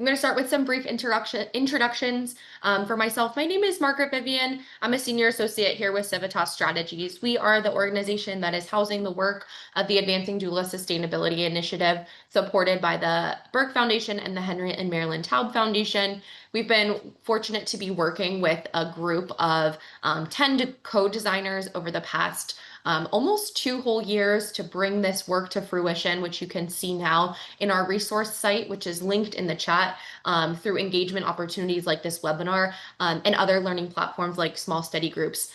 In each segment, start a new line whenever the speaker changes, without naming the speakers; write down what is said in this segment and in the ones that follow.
I'm going to start with some brief introductions. For myself, my name is Margaret Vivian. I'm a senior associate here with Civitas Strategies. We are the organization that is housing the work of the Advancing Doula Sustainability Initiative, supported by the Burke Foundation and the Henry and Marilyn Taub Foundation. We've been fortunate to be working with a group of 10 co-designers over the past almost 2 whole years to bring this work to fruition, which you can see now in our resource site, which is linked in the chat, through engagement opportunities like this webinar, and other learning platforms like small study groups.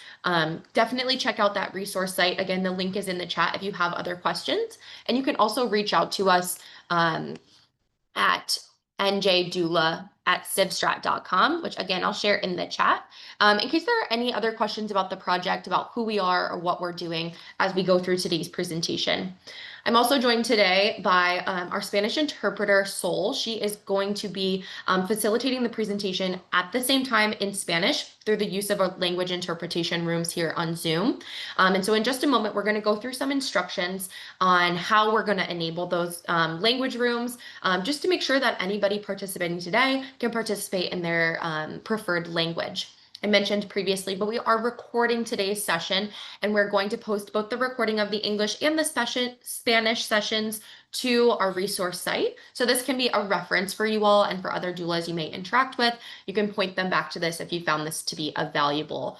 Definitely check out that resource site. Again, the link is in the chat if you have other questions. And you can also reach out to us at njdoula@civstrat.com, which again, I'll share in the chat. In case there are any other questions about the project, about who we are or what we're doing as we go through today's presentation. I'm also joined today by our Spanish interpreter, Sol. She is going to be facilitating the presentation at the same time in Spanish through the use of our language interpretation rooms here on Zoom. And so in just a moment, we're going to go through some instructions on how we're going to enable those language rooms, just to make sure that anybody participating today can participate in their preferred language. I mentioned previously, but we are recording today's session, and we're going to post both the recording of the English and the Spanish sessions to our resource site. So this can be a reference for you all and for other doulas you may interact with. You can point them back to this if you found this to be a valuable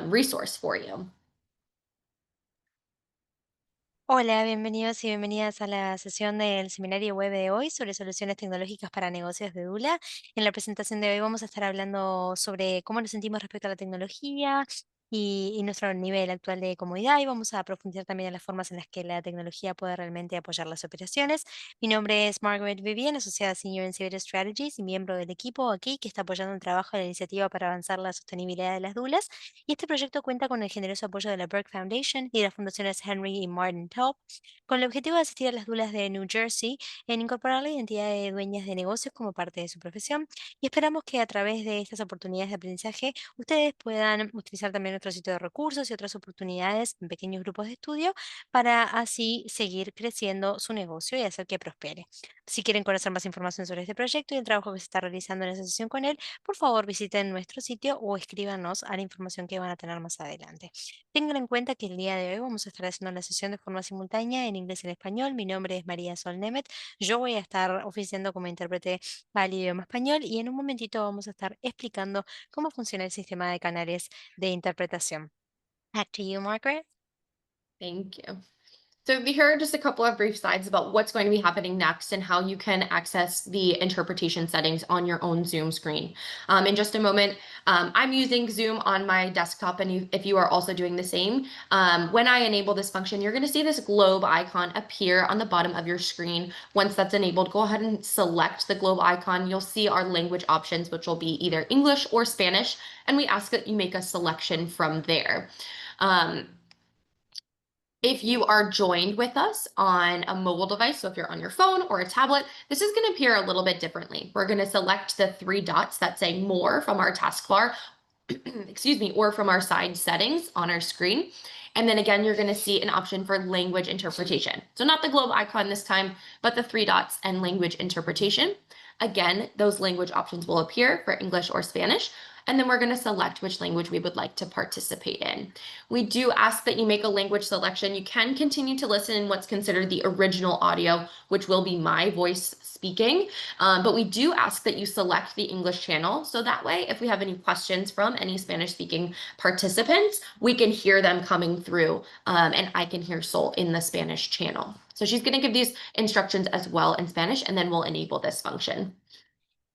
resource for you.
Hola, bienvenidos y bienvenidas a la sesión del seminario web de hoy sobre soluciones tecnológicas para negocios de Doula. En la presentación de hoy vamos a estar hablando sobre cómo nos sentimos respecto a la tecnología y nuestro nivel actual de comodidad, y vamos a profundizar también en las formas en las que la tecnología puede realmente apoyar las operaciones. Mi nombre es Margaret Vivian, asociada senior en Civitas Strategies y miembro del equipo aquí que está apoyando el trabajo de la iniciativa para avanzar la sostenibilidad de las doulas. Y este proyecto cuenta con el generoso apoyo de la Burke Foundation y de las fundaciones Henry y Martin Taub, con el objetivo de asistir a las doulas de New Jersey en incorporar la identidad de dueñas de negocios como parte de su profesión. Y esperamos que a través de estas oportunidades de aprendizaje ustedes puedan utilizar también nuestro sitio de recursos y otras oportunidades en pequeños grupos de estudio para así seguir creciendo su negocio y hacer que prospere. Si quieren conocer más información sobre este proyecto y el trabajo que se está realizando en asociación con él, por favor visiten nuestro sitio o escríbanos a la información que van a tener más adelante. Tengan en cuenta que el día de hoy vamos a estar haciendo la sesión de forma simultánea en inglés y en español. Mi nombre es María Sol Nemet. Yo voy a estar oficiando como intérprete al idioma español, y en un momentito vamos a estar explicando cómo funciona el sistema de canales de interpretación. Back to you, Margaret.
Thank you. So here are just a couple of brief slides about what's going to be happening next and how you can access the interpretation settings on your own Zoom screen. In just a moment, I'm using Zoom on my desktop, and if you are also doing the same, when I enable this function, you're going to see this globe icon appear on the bottom of your screen. Once that's enabled, go ahead and select the globe icon. You'll see our language options, which will be either English or Spanish, and we ask that you make a selection from there. If you are joined with us on a mobile device, so if you're on your phone or a tablet, this is going to appear a little bit differently. We're going to select the 3 dots that say more from our taskbar, excuse me, or from our side settings on our screen. And then again, you're going to see an option for language interpretation. So not the globe icon this time, but the 3 dots and language interpretation. Again, those language options will appear for English or Spanish, and then we're going to select which language we would like to participate in. We do ask that you make a language selection. You can continue to listen in what's considered the original audio, which will be my voice speaking, but we do ask that you select the English channel, so that way if we have any questions from any Spanish-speaking participants, we can hear them coming through, and I can hear Sol in the Spanish channel. So she's going to give these instructions as well in Spanish, and then we'll enable this function.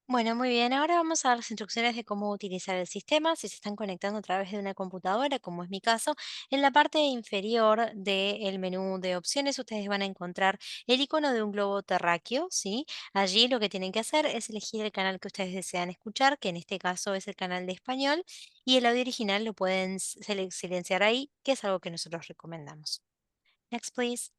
Bueno, muy bien. Ahora vamos a dar las instrucciones de cómo utilizar el sistema. Si se están conectando a través de una computadora, como es mi caso, en la parte inferior del menú de opciones ustedes van a encontrar el icono de un globo terráqueo, ¿sí? Allí lo que tienen que hacer es elegir el canal que ustedes desean escuchar, que en este caso es el canal de español, y el audio original lo pueden silenciar ahí, que es algo que nosotros recomendamos. Next, please.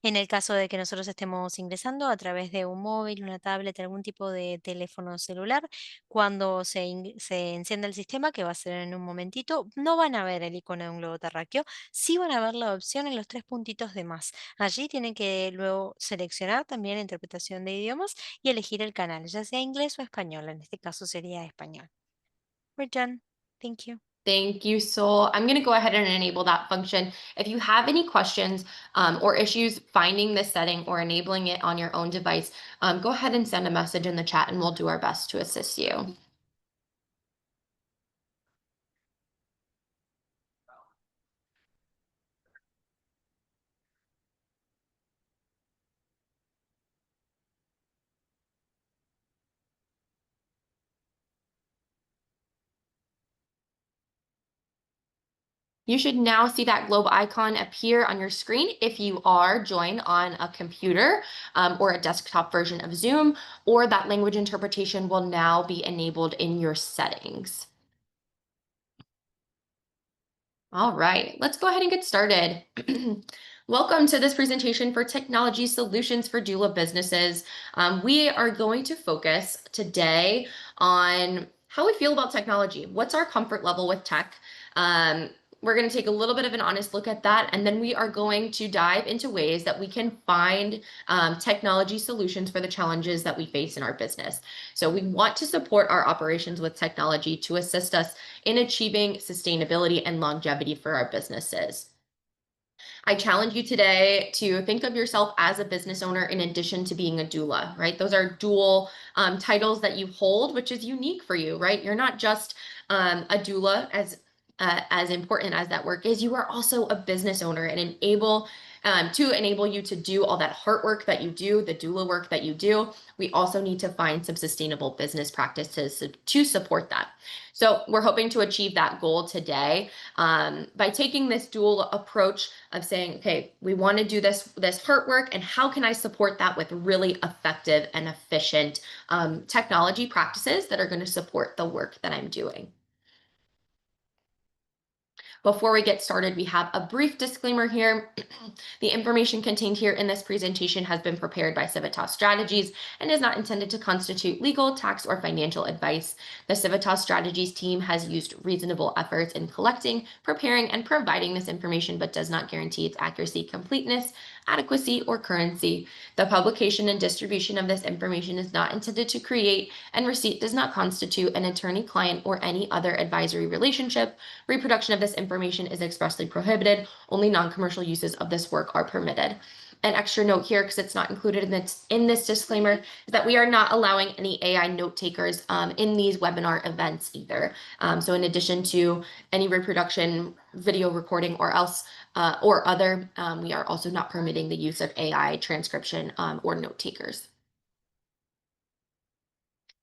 En el caso de que nosotros estemos ingresando a través de un móvil, una tablet, algún tipo de teléfono celular, cuando se encienda el sistema, que va a ser en un momentito, no van a ver el icono de un globo terráqueo, sí van a ver la opción en los tres puntitos de más. Allí tienen que luego seleccionar también interpretación de idiomas y elegir el canal, ya sea inglés o español. En este caso sería español. We're done. Thank you.
Thank you, Sol. I'm going to go ahead and enable that function. If you have any questions or issues finding this setting or enabling it on your own device, go ahead and send a message in the chat and we'll do our best to assist you. You should now see that globe icon appear on your screen if you are joined on a computer or a desktop version of Zoom, or that language interpretation will now be enabled in your settings. All right, let's go ahead and get started. Welcome to this presentation for Technology Solutions for Doula Businesses. We are going to focus today on how we feel about technology. What's our comfort level with tech? We're going to take a little bit of an honest look at that, and then we are going to dive into ways that we can find technology solutions for the challenges that we face in our business. So we want to support our operations with technology to assist us in achieving sustainability and longevity for our businesses. I challenge you today to think of yourself as a business owner in addition to being a doula, right? Those are dual titles that you hold, which is unique for you, right? You're not just a doula, as important as that work is. You are also a business owner and to enable you to do all that heart work that you do, the doula work that you do. We also need to find some sustainable business practices to support that. So we're hoping to achieve that goal today by taking this dual approach of saying, okay, we want to do this heart work, and how can I support that with really effective and efficient technology practices that are going to support the work that I'm doing. Before we get started, we have a brief disclaimer here. The information contained here in this presentation has been prepared by Civitas Strategies and is not intended to constitute legal, tax, or financial advice. The Civitas Strategies team has used reasonable efforts in collecting, preparing, and providing this information, but does not guarantee its accuracy, completeness, adequacy, or currency. The publication and distribution of this information is not intended to create, and receipt does not constitute an attorney-client or any other advisory relationship. Reproduction of this information is expressly prohibited. Only non-commercial uses of this work are permitted. An extra note here, because it's not included in this disclaimer, is that we are not allowing any AI note takers in these webinar events either. So in addition to any reproduction, video recording, or else or other, we are also not permitting the use of AI transcription or note takers.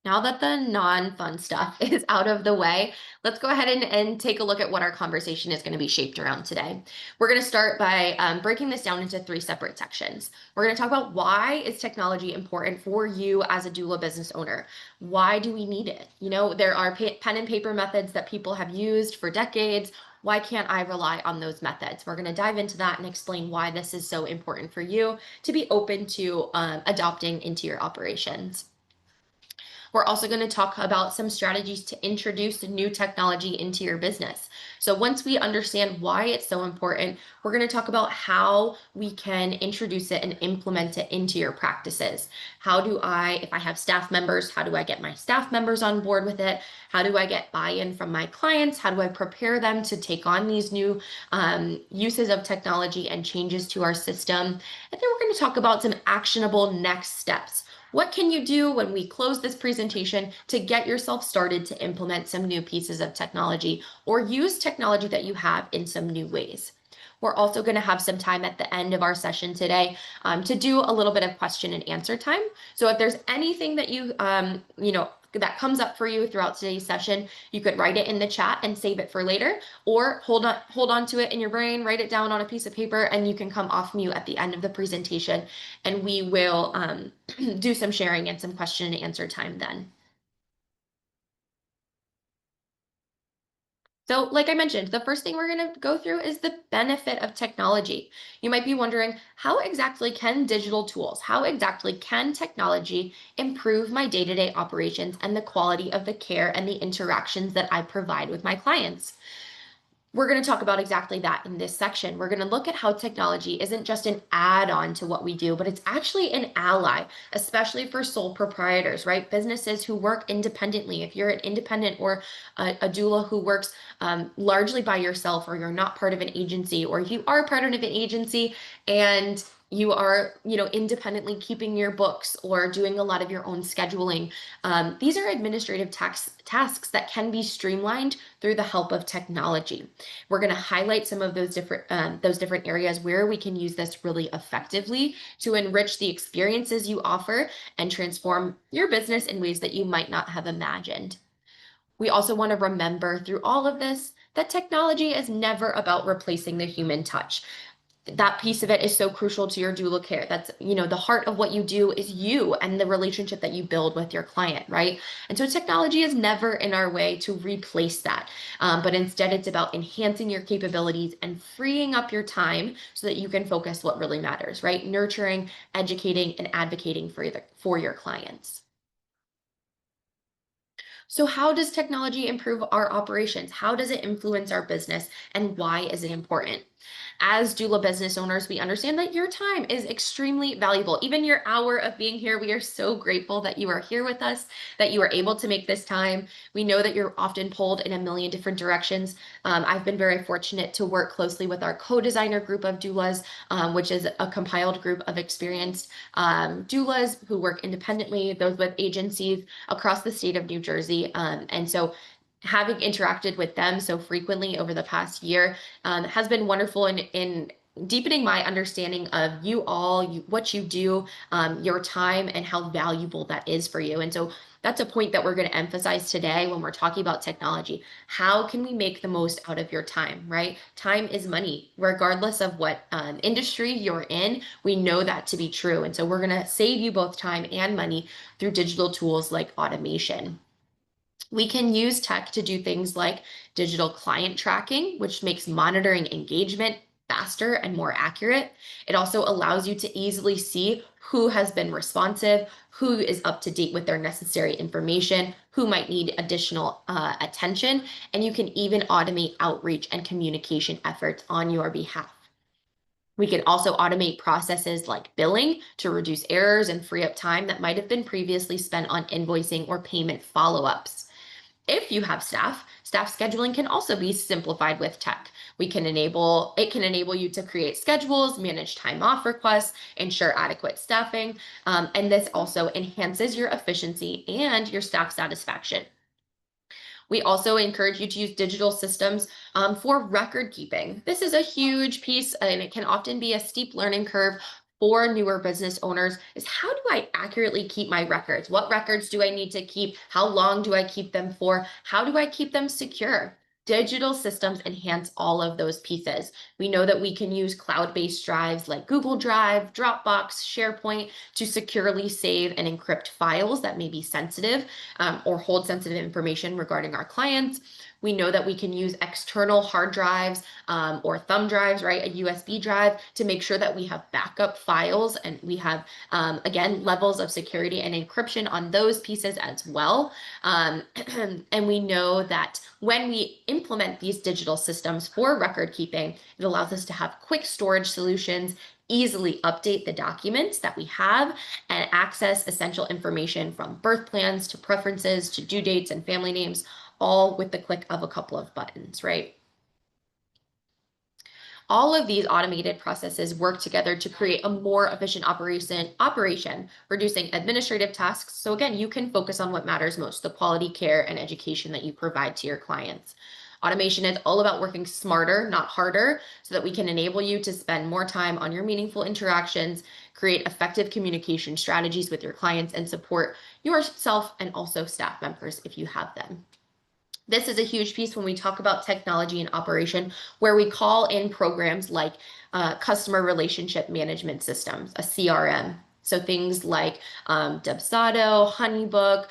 Now that the non-fun stuff is out of the way, let's go ahead and take a look at what our conversation is going to be shaped around today. We're going to start by breaking this down into 3 separate sections. We're going to talk about why is technology important for you as a doula business owner? Why do we need it? You know, there are pen and paper methods that people have used for decades. Why can't I rely on those methods? We're going to dive into that and explain why this is so important for you to be open to adopting into your operations. We're also going to talk about some strategies to introduce new technology into your business. So once we understand why it's so important, we're going to talk about how we can introduce it and implement it into your practices. If I have staff members, how do I get my staff members on board with it? How do I get buy-in from my clients? How do I prepare them to take on these new uses of technology and changes to our system? And then we're going to talk about some actionable next steps. What can you do when we close this presentation to get yourself started to implement some new pieces of technology or use technology that you have in some new ways? We're also going to have some time at the end of our session today to do a little bit of question and answer time. So if there's anything that that comes up for you throughout today's session, you could write it in the chat and save it for later, or hold on to it in your brain, write it down on a piece of paper, and you can come off mute at the end of the presentation, and we will do some sharing and some question and answer time then. So, like I mentioned, the first thing we're going to go through is the benefit of technology. You might be wondering, how exactly can digital tools, how exactly can technology improve my day-to-day operations and the quality of the care and the interactions that I provide with my clients? We're going to talk about exactly that in this section. We're going to look at how technology isn't just an add-on to what we do, but it's actually an ally, especially for sole proprietors, right? Businesses who work independently. If you're an independent or a doula who works largely by yourself, or you're not part of an agency, or if you are part of an agency and you are, independently keeping your books or doing a lot of your own scheduling. These are administrative tasks that can be streamlined through the help of technology. We're going to highlight some of those different areas where we can use this really effectively to enrich the experiences you offer and transform your business in ways that you might not have imagined. We also want to remember through all of this that technology is never about replacing the human touch. That piece of it is so crucial to your doula care. That's, the heart of what you do is you and the relationship that you build with your client, right? And so technology is never in our way to replace that. But instead, it's about enhancing your capabilities and freeing up your time so that you can focus what really matters, right? Nurturing, educating, and advocating for your clients. So, how does technology improve our operations? How does it influence our business? And why is it important? As doula business owners, we understand that your time is extremely valuable. Even your hour of being here, we are so grateful that you are here with us, that you are able to make this time. We know that you're often pulled in a million different directions. I've been very fortunate to work closely with our co-designer group of doulas, which is a compiled group of experienced doulas who work independently, those with agencies across the state of New Jersey. And so having interacted with them so frequently over the past year has been wonderful in deepening my understanding of you all, what you do, your time, and how valuable that is for you. And so that's a point that we're going to emphasize today when we're talking about technology. How can we make the most out of your time, right? Time is money, regardless of what industry you're in. We know that to be true. And so we're going to save you both time and money through digital tools like automation. We can use tech to do things like digital client tracking, which makes monitoring engagement faster and more accurate. It also allows you to easily see who has been responsive, who is up to date with their necessary information, who might need additional attention, and you can even automate outreach and communication efforts on your behalf. We can also automate processes like billing to reduce errors and free up time that might have been previously spent on invoicing or payment follow-ups. If you have staff scheduling can also be simplified with tech. It can enable you to create schedules, manage time off requests, ensure adequate staffing, and this also enhances your efficiency and your staff satisfaction. We also encourage you to use digital systems for record keeping. This is a huge piece, and it can often be a steep learning curve for newer business owners. Is how do I accurately keep my records? What records do I need to keep? How long do I keep them for? How do I keep them secure? Digital systems enhance all of those pieces. We know that we can use cloud-based drives like Google Drive, Dropbox, SharePoint to securely save and encrypt files that may be sensitive or hold sensitive information regarding our clients. We know that we can use external hard drives or thumb drives, right? A USB drive to make sure that we have backup files and we have, again, levels of security and encryption on those pieces as well. And we know that when we implement these digital systems for record keeping, it allows us to have quick storage solutions, easily update the documents that we have, and access essential information from birth plans to preferences to due dates and family names, all with the click of a couple of buttons, right? All of these automated processes work together to create a more efficient operation, reducing administrative tasks. So again, you can focus on what matters most, the quality care and education that you provide to your clients. Automation is all about working smarter, not harder, so that we can enable you to spend more time on your meaningful interactions, create effective communication strategies with your clients, and support yourself and also staff members if you have them. This is a huge piece when we talk about technology and operation, where we call in programs like customer relationship management systems, a CRM. So things like Dubsado, Honeybook,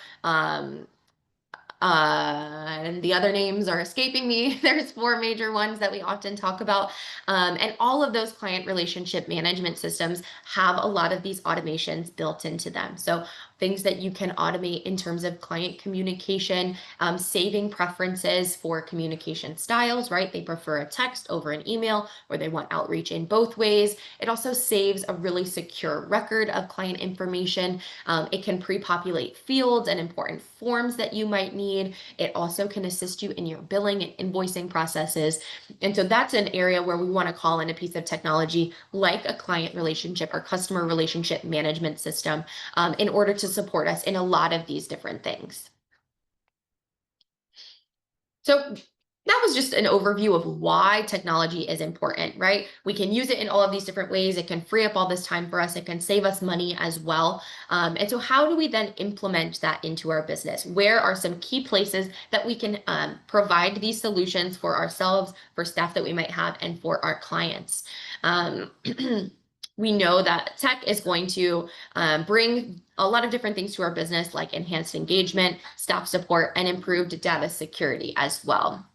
And the other names are escaping me. There's four major ones that we often talk about. And all of those client relationship management systems have a lot of these automations built into them. So things that you can automate in terms of client communication, saving preferences for communication styles, right? They prefer a text over an email, or they want outreach in both ways. It also saves a really secure record of client information. It can pre-populate fields and important forms that you might need. It also can assist you in your billing and invoicing processes. And so that's an area where we want to call in a piece of technology like a client relationship or customer relationship management system in order to support us in a lot of these different things. So that was just an overview of why technology is important, right? We can use it in all of these different ways. It can free up all this time for us. It can save us money as well. And so how do we then implement that into our business? Where are some key places that we can provide these solutions for ourselves, for staff that we might have, and for our clients? We know that tech is going to bring a lot of different things to our business, like enhanced engagement, staff support, and improved data security as well.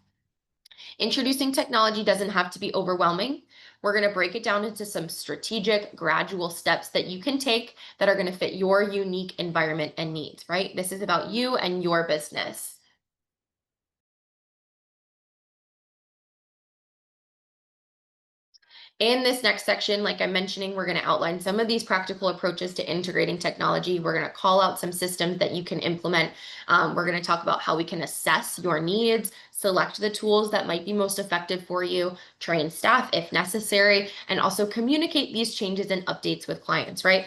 Introducing technology doesn't have to be overwhelming. We're going to break it down into some strategic, gradual steps that you can take that are going to fit your unique environment and needs, right? This is about you and your business. In this next section, like I'm mentioning, we're going to outline some of these practical approaches to integrating technology. We're going to call out some systems that you can implement. We're going to talk about how we can assess your needs, select the tools that might be most effective for you, train staff if necessary, and also communicate these changes and updates with clients, right?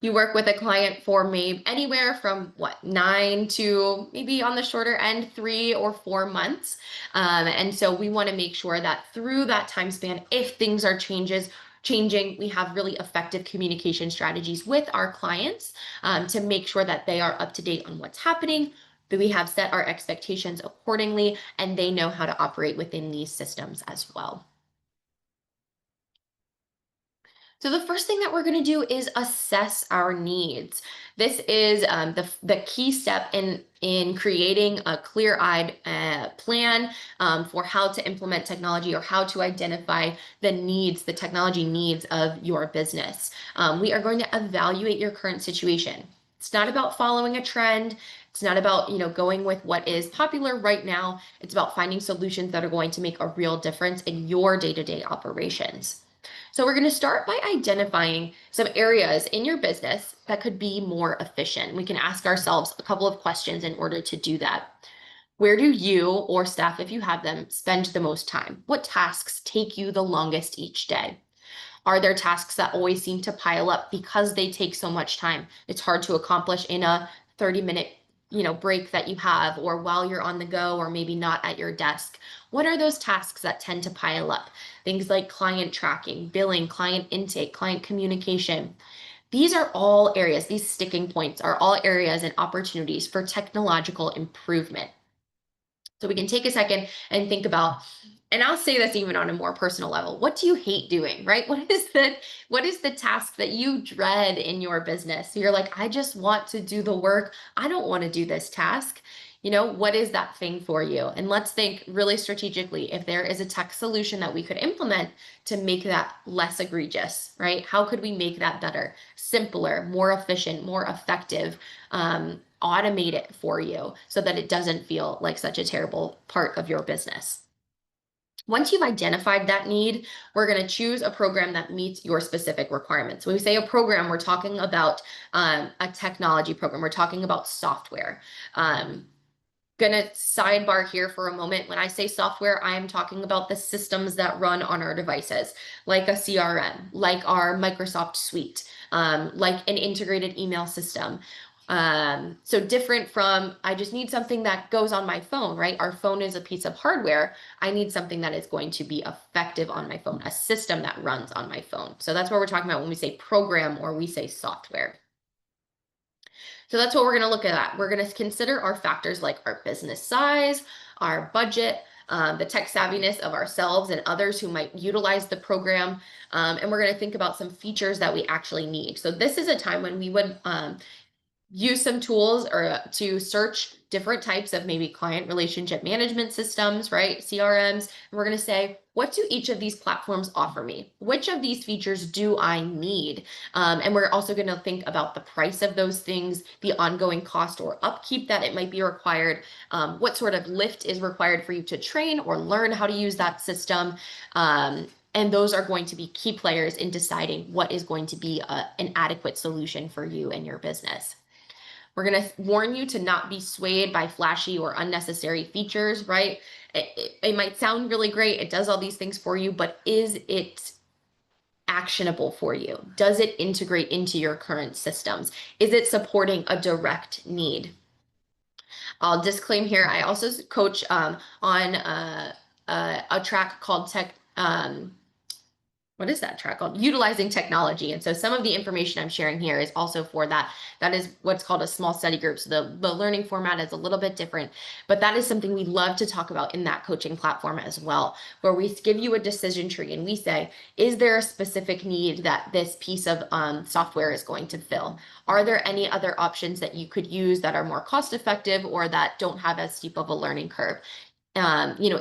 You work with a client for maybe anywhere from 9 to maybe on the shorter end 3 or 4 months. And so we want to make sure that through that time span, if things are changing, we have really effective communication strategies with our clients to make sure that they are up to date on what's happening, that we have set our expectations accordingly, and they know how to operate within these systems as well. So the first thing that we're going to do is assess our needs. This is the key step in creating a clear-eyed plan for how to implement technology or how to identify the needs, the technology needs of your business. We are going to evaluate your current situation. It's not about following a trend. It's not about, going with what is popular right now. It's about finding solutions that are going to make a real difference in your day-to-day operations. So we're going to start by identifying some areas in your business that could be more efficient. We can ask ourselves a couple of questions in order to do that. Where do you or staff, if you have them, spend the most time? What tasks take you the longest each day? Are there tasks that always seem to pile up because they take so much time? It's hard to accomplish in a 30-minute break that you have, or while you're on the go, or maybe not at your desk. What are those tasks that tend to pile up? Things like client tracking, billing, client intake, client communication. These are all areas, these sticking points are all areas and opportunities for technological improvement. So we can take a second and think about, and I'll say this even on a more personal level, what do you hate doing, right? What is the task that you dread in your business? So you're like, I just want to do the work. I don't want to do this task. What is that thing for you? And let's think really strategically if there is a tech solution that we could implement to make that less egregious, right? How could we make that better, simpler, more efficient, more effective? Automate it for you so that it doesn't feel like such a terrible part of your business. Once you've identified that need, we're going to choose a program that meets your specific requirements. When we say a program, we're talking about a technology program. We're talking about software. Gonna sidebar here for a moment. When I say software, I am talking about the systems that run on our devices, like a CRM, like our Microsoft suite, like an integrated email system. So different from, I just need something that goes on my phone, right? Our phone is a piece of hardware. I need something that is going to be effective on my phone, a system that runs on my phone. So that's what we're talking about when we say program or we say software. So that's what we're going to look at. We're going to consider our factors like our business size, our budget, the tech savviness of ourselves and others who might utilize the program. And we're going to think about some features that we actually need. So this is a time when we would use some tools or to search different types of maybe client relationship management systems, right? CRMs. And we're going to say, what do each of these platforms offer me? Which of these features do I need? And we're also going to think about the price of those things, the ongoing cost or upkeep that it might be required, what sort of lift is required for you to train or learn how to use that system. And those are going to be key players in deciding what is going to be an adequate solution for you and your business. We're going to warn you to not be swayed by flashy or unnecessary features, right? It might sound really great. It does all these things for you, but is it actionable for you? Does it integrate into your current systems? Is it supporting a direct need? I'll disclaim here, I also coach on a track called Tech. What is that track called? Utilizing technology. And so some of the information I'm sharing here is also for that. That is what's called a small study group. So the learning format is a little bit different, but that is something we love to talk about in that coaching platform as well, where we give you a decision tree and we say, is there a specific need that this piece of software is going to fill? Are there any other options that you could use that are more cost effective or that don't have as steep of a learning curve?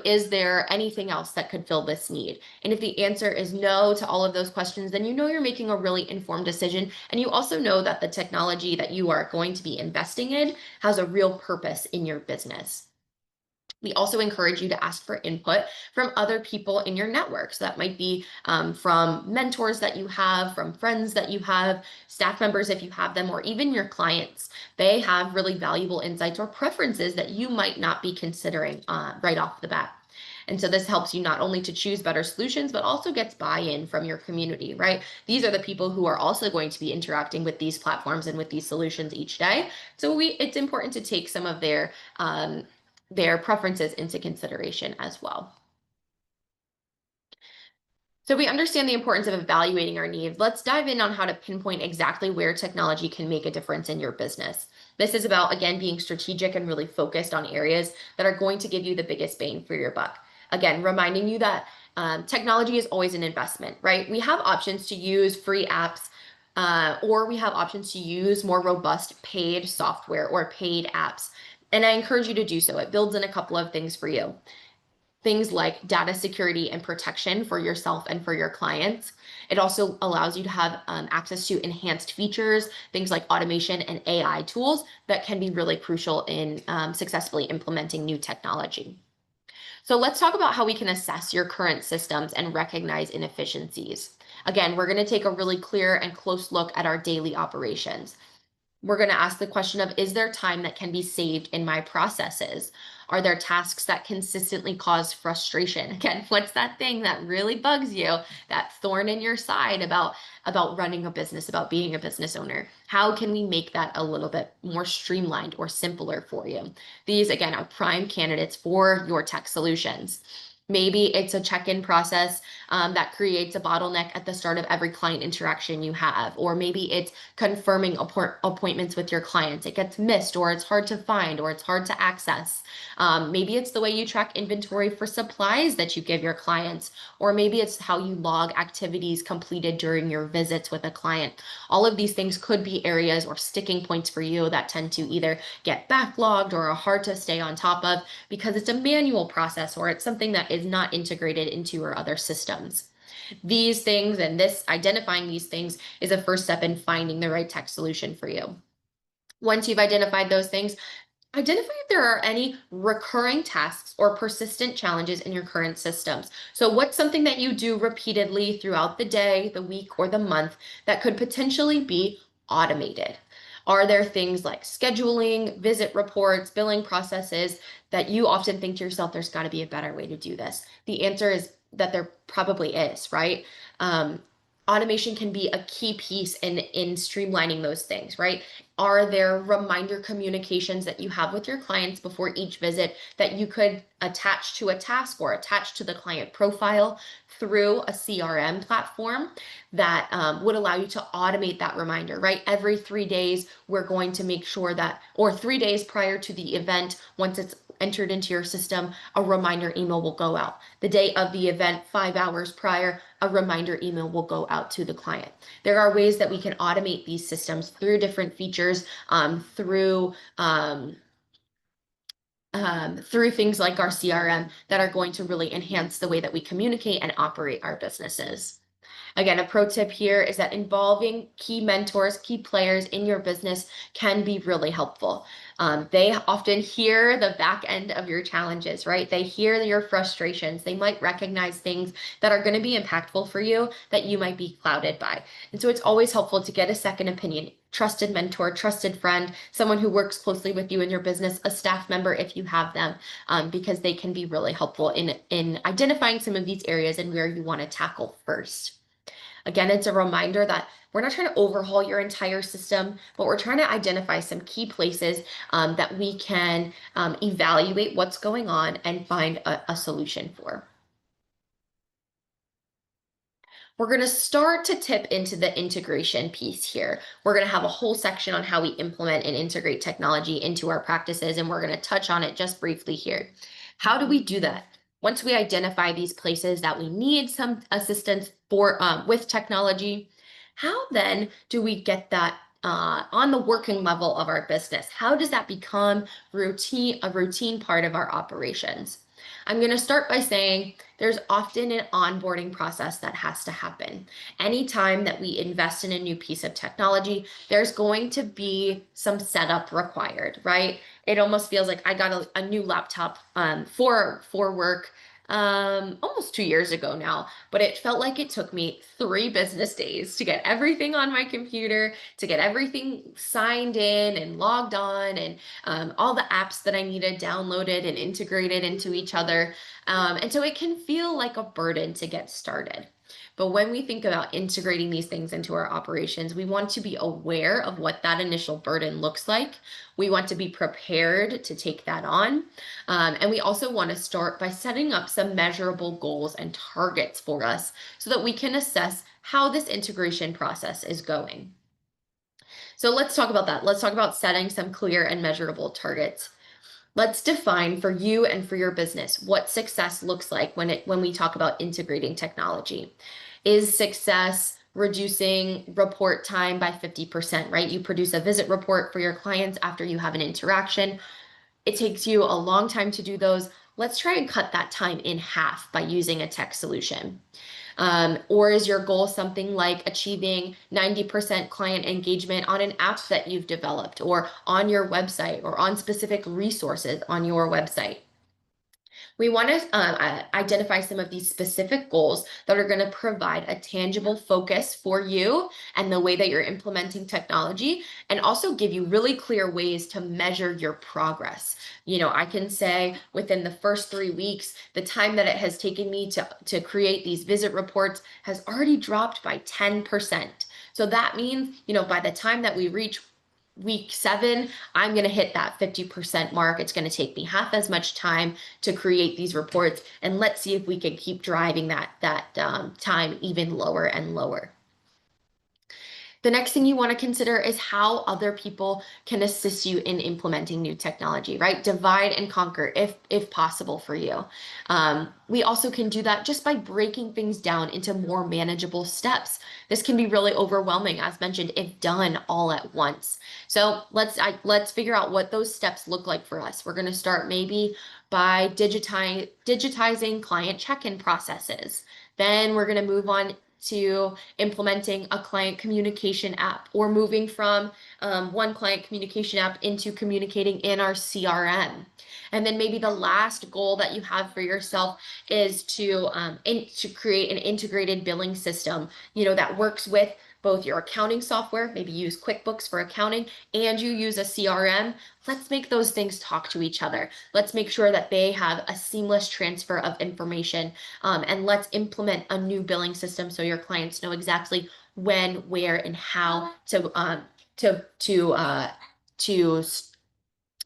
Is there anything else that could fill this need? And if the answer is no to all of those questions, then you know you're making a really informed decision. And you also know that the technology that you are going to be investing in has a real purpose in your business. We also encourage you to ask for input from other people in your network. So that might be from mentors that you have, from friends that you have, staff members if you have them, or even your clients. They have really valuable insights or preferences that you might not be considering right off the bat. And so this helps you not only to choose better solutions, but also gets buy-in from your community, right? These are the people who are also going to be interacting with these platforms and with these solutions each day. So it's important to take some of their preferences into consideration as well. So we understand the importance of evaluating our needs. Let's dive in on how to pinpoint exactly where technology can make a difference in your business. This is about, again, being strategic and really focused on areas that are going to give you the biggest bang for your buck. Again, reminding you that technology is always an investment, right? We have options to use free apps, or we have options to use more robust paid software or paid apps. And I encourage you to do so. It builds in a couple of things for you. Things like data security and protection for yourself and for your clients. It also allows you to have access to enhanced features, things like automation and AI tools that can be really crucial in successfully implementing new technology. So let's talk about how we can assess your current systems and recognize inefficiencies. Again, we're going to take a really clear and close look at our daily operations. We're going to ask the question of, is there time that can be saved in my processes? Are there tasks that consistently cause frustration? Again, what's that thing that really bugs you, that thorn in your side about running a business, about being a business owner? How can we make that a little bit more streamlined or simpler for you? These, again, are prime candidates for your tech solutions. Maybe it's a check-in process that creates a bottleneck at the start of every client interaction you have, or maybe it's confirming appointments with your clients. It gets missed, or it's hard to find, or it's hard to access. Maybe it's the way you track inventory for supplies that you give your clients, or maybe it's how you log activities completed during your visits with a client. All of these things could be areas or sticking points for you that tend to either get backlogged or are hard to stay on top of because it's a manual process or it's something that is not integrated into your other systems. These things and this identifying these things is a first step in finding the right tech solution for you. Once you've identified those things, identify if there are any recurring tasks or persistent challenges in your current systems. So what's something that you do repeatedly throughout the day, the week, or the month that could potentially be automated? Are there things like scheduling, visit reports, billing processes that you often think to yourself, there's got to be a better way to do this? The answer is that there probably is, right? Automation can be a key piece in streamlining those things, right? Are there reminder communications that you have with your clients before each visit that you could attach to a task or attach to the client profile through a CRM platform that would allow you to automate that reminder, right? Every 3 days, we're going to make sure that, or 3 days prior to the event, once it's entered into your system, a reminder email will go out. The day of the event, 5 hours prior, a reminder email will go out to the client. There are ways that we can automate these systems through different features features through things like our CRM that are going to really enhance the way that we communicate and operate our businesses. Again, a pro tip here is that involving key mentors, key players in your business can be really helpful. They often hear the back end of your challenges, right? They hear your frustrations. They might recognize things that are going to be impactful for you that you might be clouded by. And so it's always helpful to get a second opinion. Trusted mentor, trusted friend, someone who works closely with you in your business, a staff member if you have them, because they can be really helpful in identifying some of these areas and where you want to tackle first. Again, it's a reminder that we're not trying to overhaul your entire system, but we're trying to identify some key places that we can evaluate what's going on and find a solution for. We're going to start to tip into the integration piece here. We're going to have a whole section on how we implement and integrate technology into our practices, and we're going to touch on it just briefly here. How do we do that? Once we identify these places that we need some assistance for with technology, how then do we get that on the working level of our business? How does that become a routine part of our operations? I'm going to start by saying there's often an onboarding process that has to happen. Anytime that we invest in a new piece of technology, there's going to be some setup required, right? It almost feels like I got a new laptop for work almost 2 years ago now, but it felt like it took me 3 business days to get everything on my computer, to get everything signed in and logged on, and all the apps that I needed downloaded and integrated into each other. And so it can feel like a burden to get started. But when we think about integrating these things into our operations, we want to be aware of what that initial burden looks like. We want to be prepared to take that on. And we also want to start by setting up some measurable goals and targets for us so that we can assess how this integration process is going. So let's talk about that. Let's talk about setting some clear and measurable targets. Let's define for you and for your business what success looks like when we talk about integrating technology. Is success reducing report time by 50%, right? You produce a visit report for your clients after you have an interaction. It takes you a long time to do those. Let's try and cut that time in half by using a tech solution. Or is your goal something like achieving 90% client engagement on an app that you've developed, or on your website, or on specific resources on your website? We want to identify some of these specific goals that are going to provide a tangible focus for you and the way that you're implementing technology, and also give you really clear ways to measure your progress. You know, I can say within the first 3 weeks, the time that it has taken me to create these visit reports has already dropped by 10%. So that means, you know, by the time that we reach week 7, I'm going to hit that 50% mark. It's going to take me half as much time to create these reports. And let's see if we can keep driving that time even lower and lower. The next thing you want to consider is how other people can assist you in implementing new technology, right? Divide and conquer if possible for you. We also can do that just by breaking things down into more manageable steps. This can be really overwhelming, as mentioned, if done all at once. So let's figure out what those steps look like for us. We're going to start maybe by digitizing client check-in processes. Then we're going to move on to implementing a client communication app, or moving from one client communication app into communicating in our CRM. And then maybe the last goal that you have for yourself is to create an integrated billing system, you know, that works with both your accounting software, maybe use QuickBooks for accounting, and you use a CRM. Let's make those things talk to each other. Let's make sure that they have a seamless transfer of information, and let's implement a new billing system so your clients know exactly when, where, and how to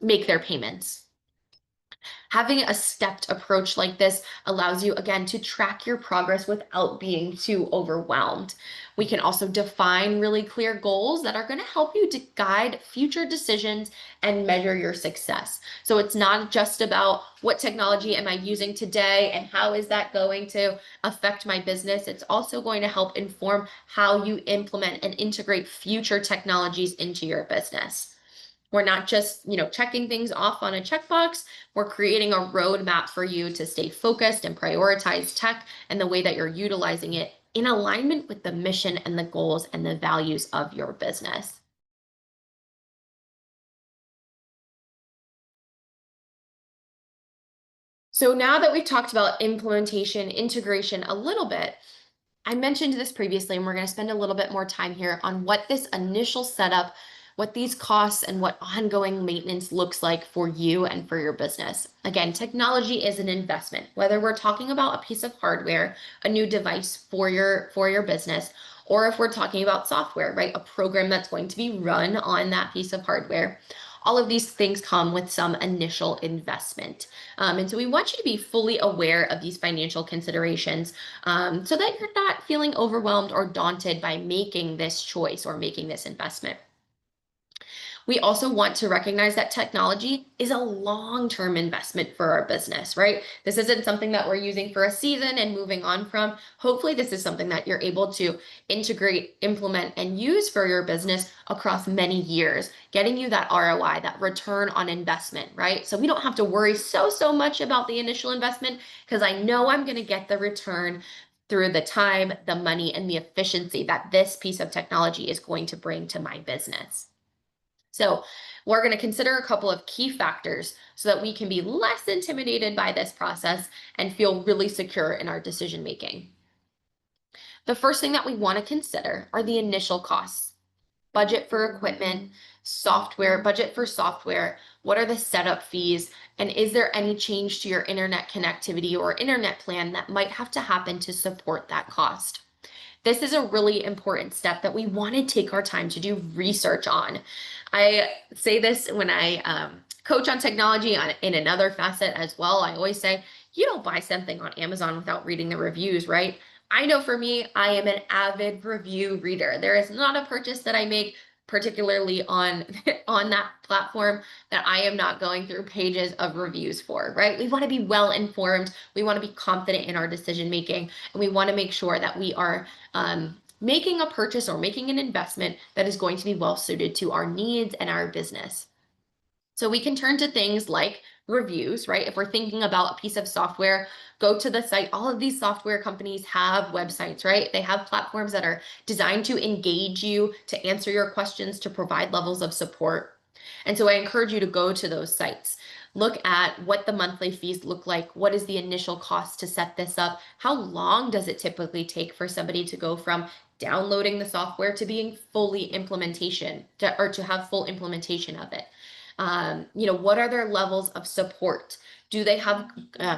make their payments. Having a stepped approach like this allows you, again, to track your progress without being too overwhelmed. We can also define really clear goals that are going to help you to guide future decisions and measure your success. So it's not just about what technology am I using today and how is that going to affect my business. It's also going to help inform how you implement and integrate future technologies into your business. We're not just, checking things off on a checkbox. We're creating a roadmap for you to stay focused and prioritize tech and the way that you're utilizing it in alignment with the mission and the goals and the values of your business. So now that we've talked about implementation, integration a little bit, I mentioned this previously, and we're going to spend a little bit more time here on what this initial setup, what these costs, and what ongoing maintenance looks like for you and for your business. Again, technology is an investment, whether we're talking about a piece of hardware, a new device for your business, or if we're talking about software, right? A program that's going to be run on that piece of hardware. All of these things come with some initial investment. And so we want you to be fully aware of these financial considerations so that you're not feeling overwhelmed or daunted by making this choice or making this investment. We also want to recognize that technology is a long-term investment for our business, right? This isn't something that we're using for a season and moving on from. Hopefully, this is something that you're able to integrate, implement, and use for your business across many years, getting you that ROI, that return on investment, right? So we don't have to worry so much about the initial investment because I know I'm going to get the return through the time, the money, and the efficiency that this piece of technology is going to bring to my business. So we're going to consider a couple of key factors so that we can be less intimidated by this process and feel really secure in our decision making. The first thing that we want to consider are the initial costs. Budget for equipment, software, budget for software. What are the setup fees? And is there any change to your internet connectivity or internet plan that might have to happen to support that cost? This is a really important step that we want to take our time to do research on. I say this when I coach on technology in another facet as well. I always say, you don't buy something on Amazon without reading the reviews, right? I know for me, I am an avid review reader. There is not a purchase that I make, particularly on on that platform, that I am not going through pages of reviews for, right? We want to be well informed. We want to be confident in our decision making, and we want to make sure that we are making a purchase or making an investment that is going to be well suited to our needs and our business. So we can turn to things like reviews, right? If we're thinking about a piece of software, go to the site. All of these software companies have websites, right? They have platforms that are designed to engage you, to answer your questions, to provide levels of support. And so I encourage you to go to those sites. Look at what the monthly fees look like. What is the initial cost to set this up? How long does it typically take for somebody to go from downloading the software to being fully implementation or to have full implementation of it? What are their levels of support? Do they have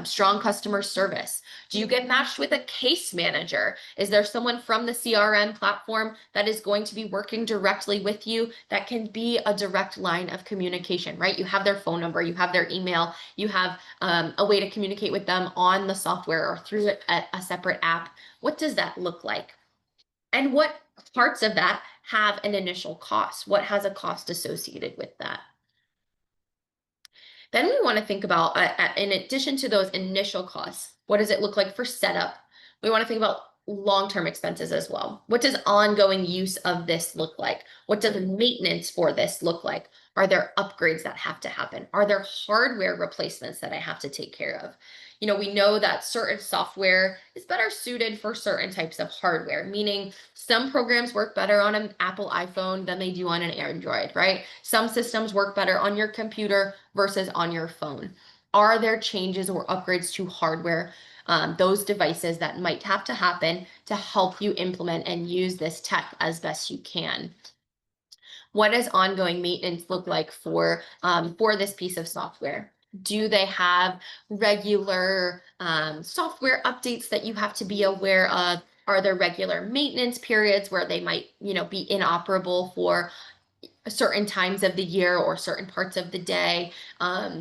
strong customer service? Do you get matched with a case manager? Is there someone from the CRM platform that is going to be working directly with you that can be a direct line of communication, right? You have their phone number, you have their email, you have a way to communicate with them on the software or through a separate app. What does that look like? And what parts of that have an initial cost? What has a cost associated with that? Then we want to think about, in addition to those initial costs, what does it look like for setup? We want to think about long-term expenses as well. What does ongoing use of this look like? What does maintenance for this look like? Are there upgrades that have to happen? Are there hardware replacements that I have to take care of? We know that certain software is better suited for certain types of hardware, meaning some programs work better on an Apple iPhone than they do on an Android, right? Some systems work better on your computer versus on your phone. Are there changes or upgrades to hardware, those devices that might have to happen to help you implement and use this tech as best you can? What does ongoing maintenance look like for this piece of software? Do they have regular software updates that you have to be aware of? Are there regular maintenance periods where they might, be inoperable for certain times of the year or certain parts of the day?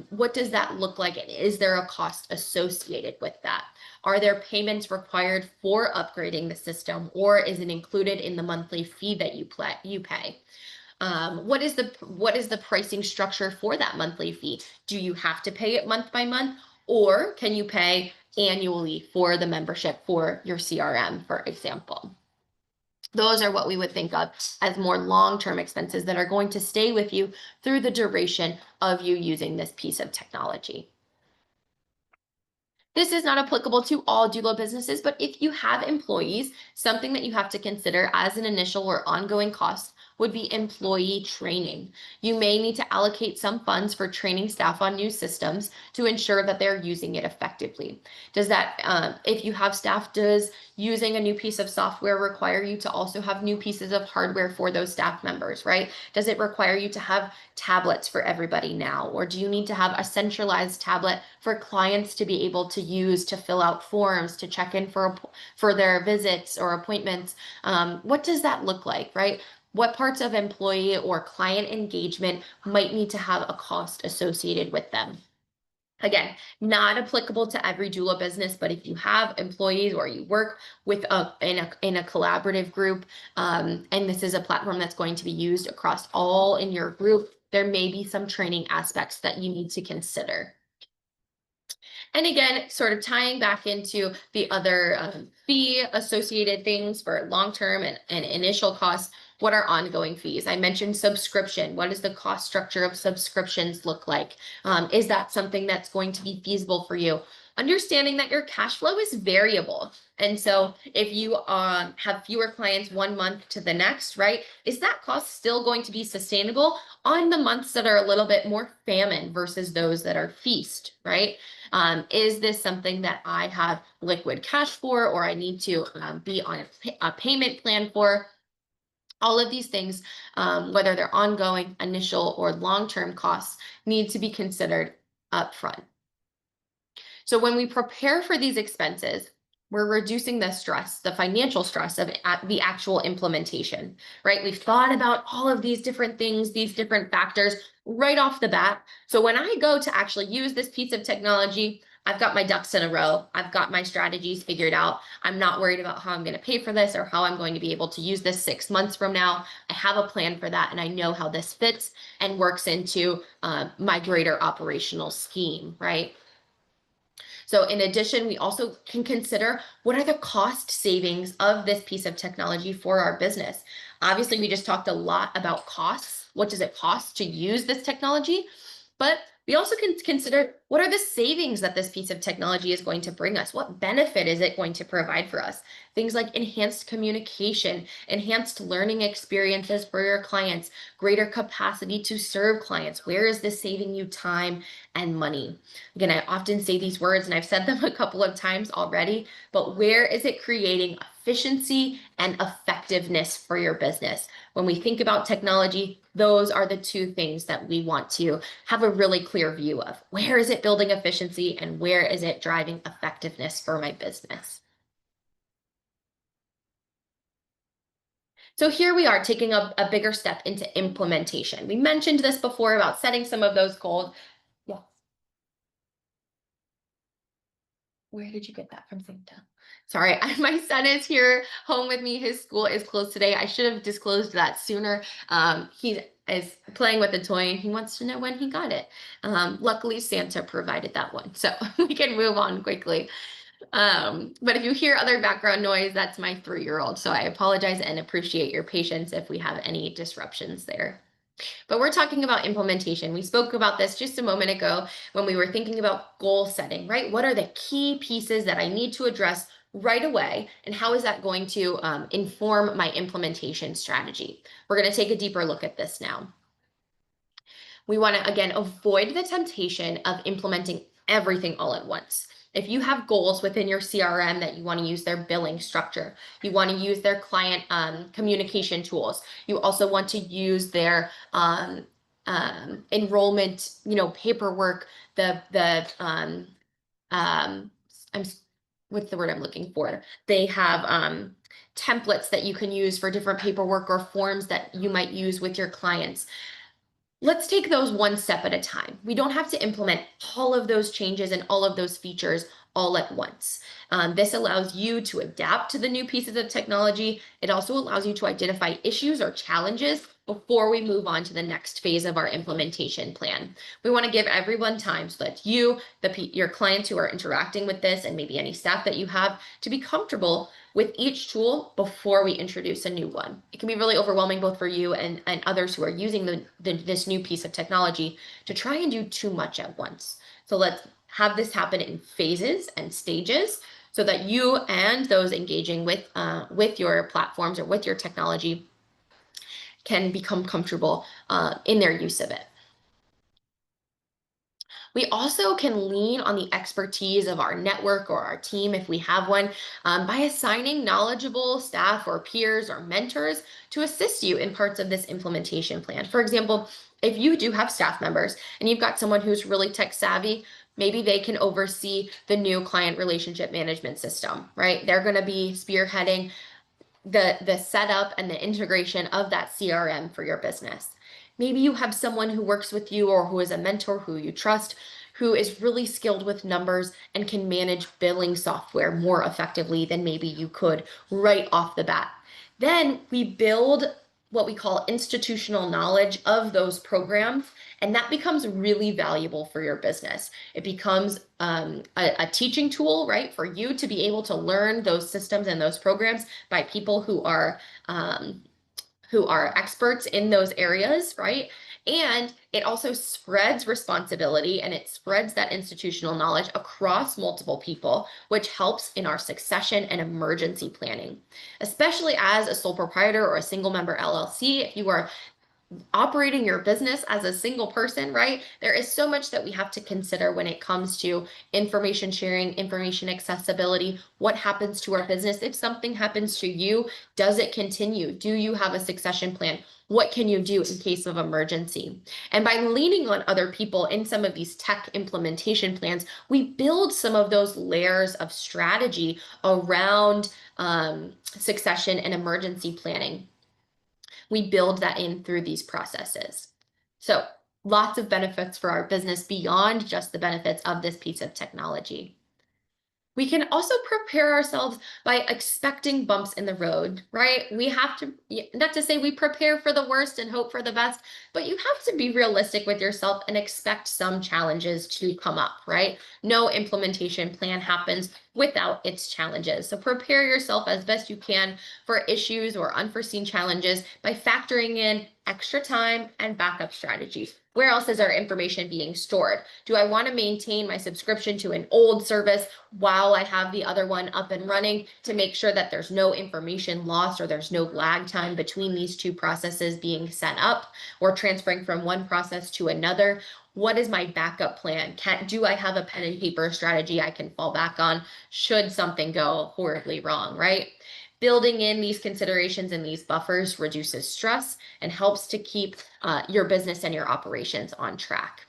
What does that look like? And is there a cost associated with that? Are there payments required for upgrading the system, or is it included in the monthly fee that you pay? What is the pricing structure for that monthly fee? Do you have to pay it month by month, or can you pay annually for the membership for your CRM, for example? Those are what we would think of as more long-term expenses that are going to stay with you through the duration of you using this piece of technology. This is not applicable to all doula businesses, but if you have employees, something that you have to consider as an initial or ongoing cost would be employee training. You may need to allocate some funds for training staff on new systems to ensure that they're using it effectively. Does that, if you have staff, does using a new piece of software require you to also have new pieces of hardware for those staff members, right? Does it require you to have tablets for everybody now? Or do you need to have a centralized tablet for clients to be able to use to fill out forms, to check in for their visits or appointments? What does that look like, right? What parts of employee or client engagement might need to have a cost associated with them? Again, not applicable to every doula business, but if you have employees or you work with in a collaborative group, and this is a platform that's going to be used across all in your group, there may be some training aspects that you need to consider. And again, sort of tying back into the other fee associated things for long-term and initial costs, what are ongoing fees? I mentioned subscription. What does the cost structure of subscriptions look like? Is that something that's going to be feasible for you? Understanding that your cash flow is variable. And so if you have fewer clients one month to the next, right, is that cost still going to be sustainable on the months that are a little bit more famine versus those that are feast, right? Is this something that I have liquid cash for, or I need to be on a payment plan for? All of these things, whether they're ongoing, initial, or long-term costs, need to be considered upfront. So when we prepare for these expenses, we're reducing the stress, the financial stress of the actual implementation, right? We've thought about all of these different things, these different factors right off the bat. So when I go to actually use this piece of technology, I've got my ducks in a row. I've got my strategies figured out. I'm not worried about how I'm going to pay for this or how I'm going to be able to use this 6 months from now. I have a plan for that, and I know how this fits and works into my greater operational scheme, right? So in addition, we also can consider what are the cost savings of this piece of technology for our business. Obviously, we just talked a lot about costs. What does it cost to use this technology? But we also can consider what are the savings that this piece of technology is going to bring us? What benefit is it going to provide for us? Things like enhanced communication, enhanced learning experiences for your clients, greater capacity to serve clients. Where is this saving you time and money? Again, I often say these words and I've said them a couple of times already, but where is it creating efficiency and effectiveness for your business? When we think about technology, those are the two things that we want to have a really clear view of. Where is it building efficiency and where is it driving effectiveness for my business? So here we are taking a bigger step into implementation. We mentioned this before about setting some of those goals. Yeah. Where did you get that from, Santa? Sorry, my son is here home with me. His school is closed today. I should have disclosed that sooner. He is playing with a toy and he wants to know when he got it. Luckily, Santa provided that one, so we can move on quickly. But if you hear other background noise, that's my 3-year-old. So I apologize and appreciate your patience if we have any disruptions there. But we're talking about implementation. We spoke about this just a moment ago when we were thinking about goal setting, right? What are the key pieces that I need to address right away? And how is that going to inform my implementation strategy? We're going to take a deeper look at this now. We want to, again, avoid the temptation of implementing everything all at once. If you have goals within your CRM that you want to use their billing structure, you want to use their client communication tools, you also want to use their enrollment, paperwork, the I'm what's the word I'm looking for? They have templates that you can use for different paperwork or forms that you might use with your clients. Let's take those one step at a time. We don't have to implement all of those changes and all of those features all at once. This allows you to adapt to the new pieces of technology. It also allows you to identify issues or challenges before we move on to the next phase of our implementation plan. We want to give everyone time so that you, your clients who are interacting with this, and maybe any staff that you have, to be comfortable with each tool before we introduce a new one. It can be really overwhelming both for you and others who are using this new piece of technology to try and do too much at once. So let's have this happen in phases and stages so that you and those engaging with your platforms or with your technology can become comfortable in their use of it. We also can lean on the expertise of our network or our team, if we have one, by assigning knowledgeable staff or peers or mentors to assist you in parts of this implementation plan. For example, if you do have staff members and you've got someone who's really tech savvy, maybe they can oversee the new client relationship management system, right? They're going to be spearheading the setup and the integration of that CRM for your business. Maybe you have someone who works with you or who is a mentor who you trust, who is really skilled with numbers and can manage billing software more effectively than maybe you could right off the bat. Then we build what we call institutional knowledge of those programs, and that becomes really valuable for your business. It becomes a teaching tool, right, for you to be able to learn those systems and those programs by people who are experts in those areas, right? And it also spreads responsibility and it spreads that institutional knowledge across multiple people, which helps in our succession and emergency planning. Especially as a sole proprietor or a single member LLC, if you are operating your business as a single person, right? There is so much that we have to consider when it comes to information sharing, information accessibility. What happens to our business if something happens to you? Does it continue? Do you have a succession plan? What can you do in case of emergency? And by leaning on other people in some of these tech implementation plans, we build some of those layers of strategy around succession and emergency planning. We build that in through these processes. So lots of benefits for our business beyond just the benefits of this piece of technology. We can also prepare ourselves by expecting bumps in the road, right? We have to, not to say we prepare for the worst and hope for the best, but you have to be realistic with yourself and expect some challenges to come up, right? No implementation plan happens without its challenges. So prepare yourself as best you can for issues or unforeseen challenges by factoring in extra time and backup strategies. Where else is our information being stored? Do I want to maintain my subscription to an old service while I have the other one up and running to make sure that there's no information loss or there's no lag time between these two processes being set up or transferring from one process to another? What is my backup plan? Do I have a pen and paper strategy I can fall back on should something go horribly wrong, right? Building in these considerations and these buffers reduces stress and helps to keep your business and your operations on track.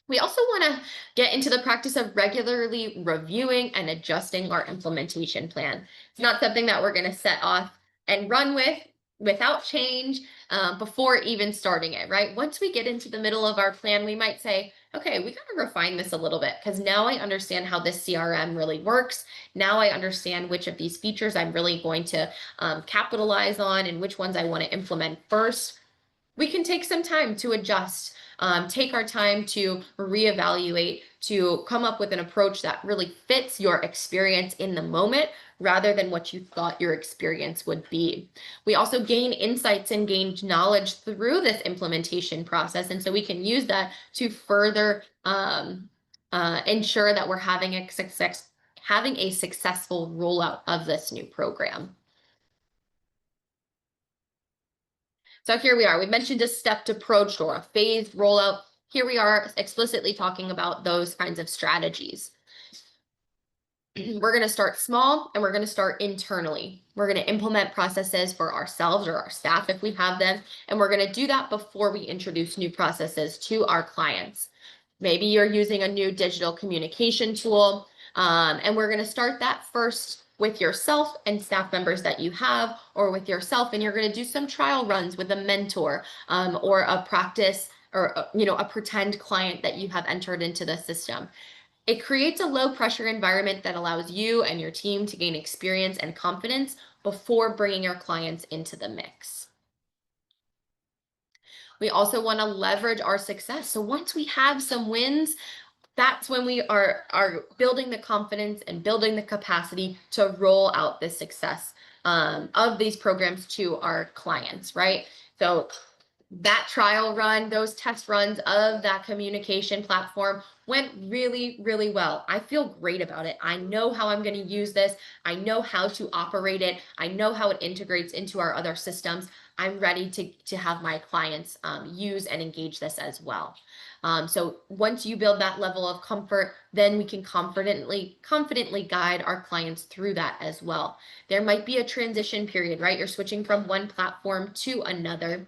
We also want to get into the practice of regularly reviewing and adjusting our implementation plan. It's not something that we're going to set off and run with without change before even starting it, right? Once we get into the middle of our plan, we might say, okay, we got to refine this a little bit because now I understand how this CRM really works. Now I understand which of these features I'm really going to capitalize on and which ones I want to implement first. We can take some time to adjust, take our time to reevaluate, to come up with an approach that really fits your experience in the moment rather than what you thought your experience would be. We also gain insights and gain knowledge through this implementation process. And so we can use that to further ensure that we're having a successful rollout of this new program. So here we are. We mentioned a stepped approach or a phased rollout. Here we are explicitly talking about those kinds of strategies. We're going to start small and we're going to start internally. We're going to implement processes for ourselves or our staff if we have them. And we're going to do that before we introduce new processes to our clients. Maybe you're using a new digital communication tool. And we're going to start that first with yourself and staff members that you have, or with yourself, and you're going to do some trial runs with a mentor, or a practice, or a pretend client that you have entered into the system. It creates a low pressure environment that allows you and your team to gain experience and confidence before bringing your clients into the mix. We also want to leverage our success. So once we have some wins, that's when we are building the confidence and building the capacity to roll out the success of these programs to our clients, right? So that trial run, those test runs of that communication platform went really, really well. I feel great about it. I know how I'm going to use this. I know how to operate it. I know how it integrates into our other systems. I'm ready to have my clients use and engage this as well. So once you build that level of comfort, then we can confidently guide our clients through that as well. There might be a transition period, right? You're switching from one platform to another.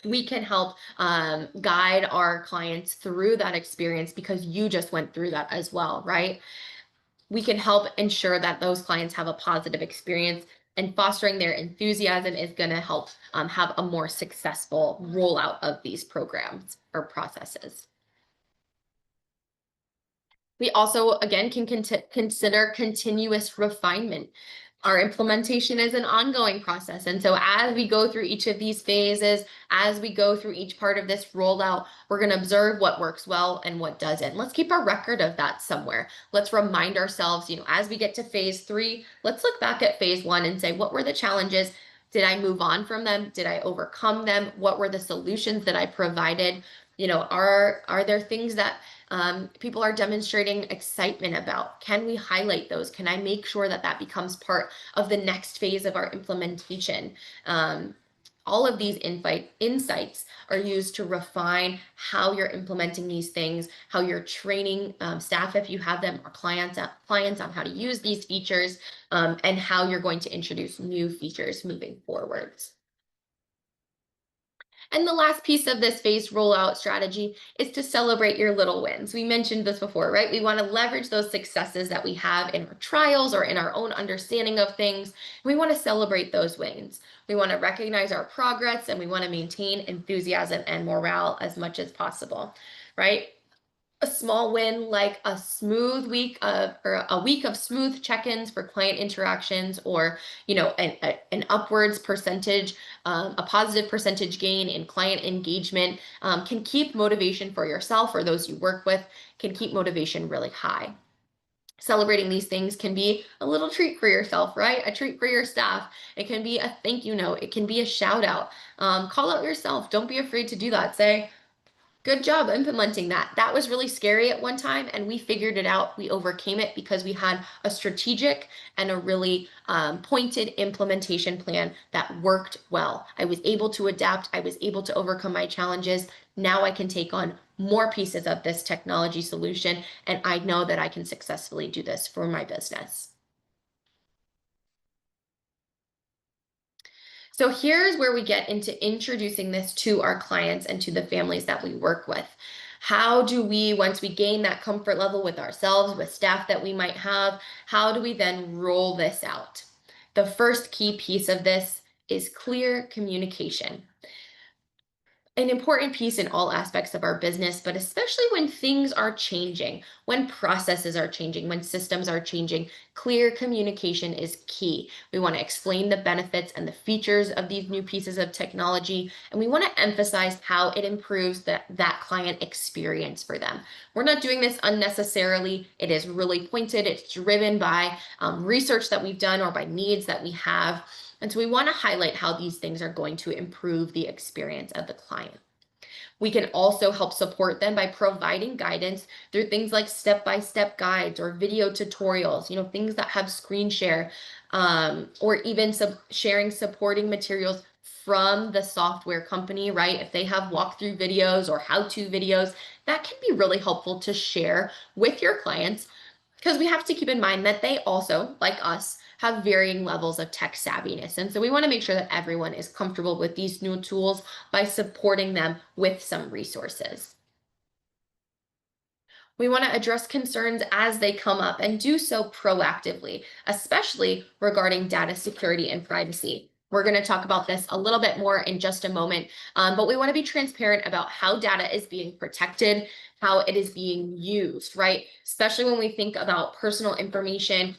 We can help guide our clients through that experience because you just went through that as well, right? We can help ensure that those clients have a positive experience, and fostering their enthusiasm is going to help have a more successful rollout of these programs or processes. We also, again, can consider continuous refinement. Our implementation is an ongoing process. And so as we go through each of these phases, as we go through each part of this rollout, we're going to observe what works well and what doesn't. Let's keep a record of that somewhere. Let's remind ourselves, as we get to phase 3, let's look back at phase 1 and say, what were the challenges? Did I move on from them? Did I overcome them? What were the solutions that I provided? Are there things that people are demonstrating excitement about? Can we highlight those? Can I make sure that that becomes part of the next phase of our implementation? All of these insights are used to refine how you're implementing these things, how you're training staff, if you have them, or clients on how to use these features, and how you're going to introduce new features moving forwards. And the last piece of this phased rollout strategy is to celebrate your little wins. We mentioned this before, right? We want to leverage those successes that we have in our trials or in our own understanding of things. We want to celebrate those wins. We want to recognize our progress, and we want to maintain enthusiasm and morale as much as possible, right? A small win like a smooth week of, or a week of smooth check-ins for client interactions, or an upwards percentage, a positive percentage gain in client engagement, can keep motivation for yourself or those you work with, can keep motivation really high. Celebrating these things can be a little treat for yourself, right? A treat for your staff. It can be a thank you note. It can be a shout out. Call out yourself. Don't be afraid to do that. Say, good job implementing that. That was really scary at one time, and we figured it out. We overcame it because we had a strategic and a really pointed implementation plan that worked well. I was able to adapt. I was able to overcome my challenges. Now I can take on more pieces of this technology solution, and I know that I can successfully do this for my business. So here's where we get into introducing this to our clients and to the families that we work with. How do we, once we gain that comfort level with ourselves, with staff that we might have, how do we then roll this out? The first key piece of this is clear communication. An important piece in all aspects of our business, but especially when things are changing, when processes are changing, when systems are changing, clear communication is key. We want to explain the benefits and the features of these new pieces of technology, and we want to emphasize how it improves that client experience for them. We're not doing this unnecessarily. It is really pointed. It's driven by research that we've done or by needs that we have. And so we want to highlight how these things are going to improve the experience of the client. We can also help support them by providing guidance through things like step-by-step guides or video tutorials, things that have screen share, or even sharing supporting materials from the software company, right? If they have walkthrough videos or how-to videos, that can be really helpful to share with your clients, because we have to keep in mind that they also, like us, have varying levels of tech savviness. And so we want to make sure that everyone is comfortable with these new tools by supporting them with some resources. We want to address concerns as they come up and do so proactively, especially regarding data security and privacy. We're going to talk about this a little bit more in just a moment, but we want to be transparent about how data is being protected, how it is being used, right? Especially when we think about personal information,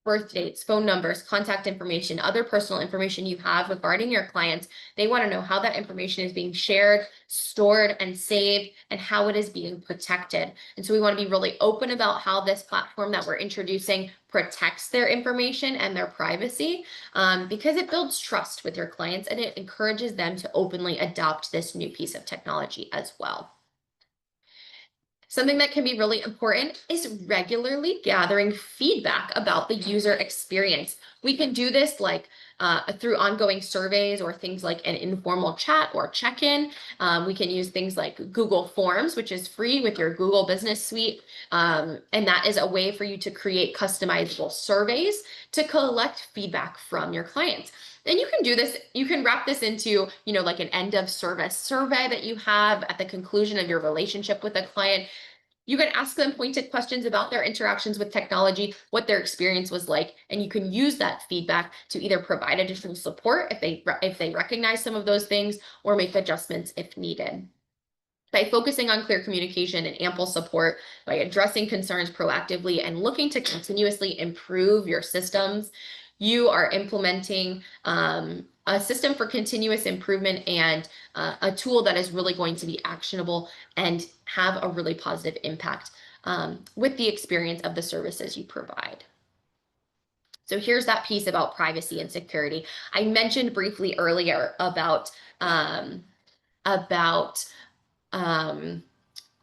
birth dates, phone numbers, contact information, other personal information you have regarding your clients. They want to know how that information is being shared, stored, and saved, and how it is being protected. And so we want to be really open about how this platform that we're introducing protects their information and their privacy, because it builds trust with your clients and it encourages them to openly adopt this new piece of technology as well. Something that can be really important is regularly gathering feedback about the user experience. We can do this through ongoing surveys or things like an informal chat or check-in. We can use things like Google Forms, which is free with your Google Business Suite. And that is a way for you to create customizable surveys to collect feedback from your clients. And you can do this, you can wrap this into, like an end of service survey that you have at the conclusion of your relationship with a client. You can ask them pointed questions about their interactions with technology, what their experience was like, and you can use that feedback to either provide additional support if they recognize some of those things, or make adjustments if needed. By focusing on clear communication and ample support, by addressing concerns proactively and looking to continuously improve your systems, you are implementing a system for continuous improvement and a tool that is really going to be actionable and have a really positive impact with the experience of the services you provide. So here's that piece about privacy and security. I mentioned briefly earlier about